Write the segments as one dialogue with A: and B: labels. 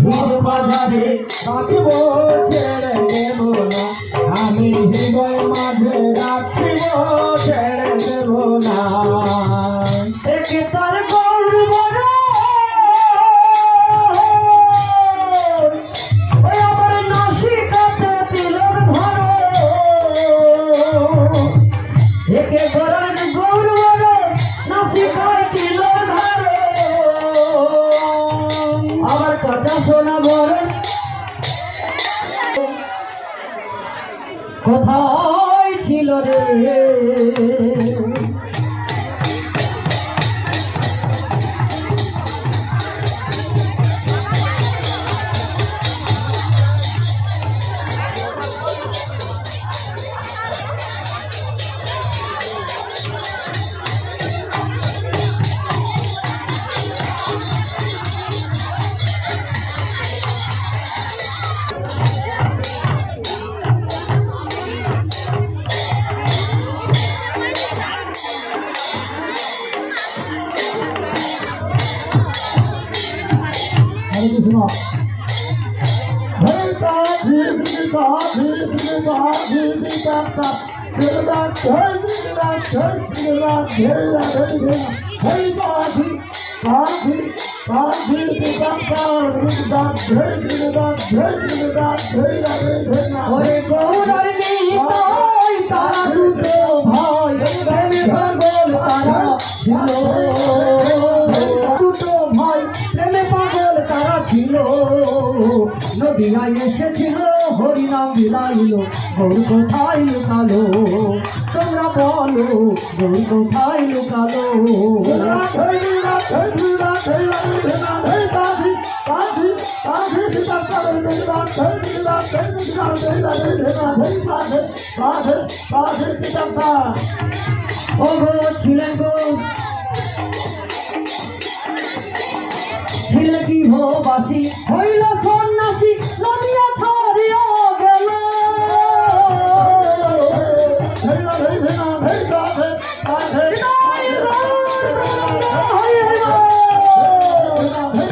A: হির বাজারে রাখিব ছেড়ে দেব না, আমি হৃদয় মাঝে রাখিব ছেড়ে দেব না। একে তার গর্ব ওই আমার নাসিকাতে তিলক ধরো, একে গরার গৌরব নাসিকায় তিলক ধরো, আমার কথা শোনা বড় কোথায় ছিল রে। নদিয়ায় এসেছিল হরিনাম বিলাইল, গৌর কোথায় লুকালো তোমরা বলো, গৌর কোথায় লুকালো। ও গো ছিলেন গো ছিলে কি ভাবাসি হইল সন্ন্যাসী, নদিয়া ছড়িয়া গেল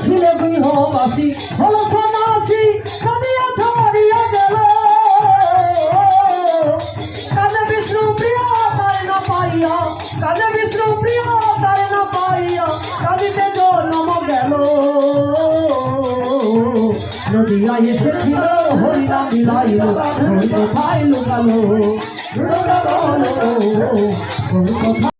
A: ছিলে গৃহবাসী হল সন্ন্যাসী, নদিয়া ছড়িয়া গেল। কালে বিষ্ণু প্রিয় তার না পাইয়া, কালে বিষ্ণু প্রিয় তার না পাইয়া, কালিতে জন্ম গেল। নদিয়ায় এসেছিল হরিনাম বিলাইল, গৌর কোথায় লুকালো।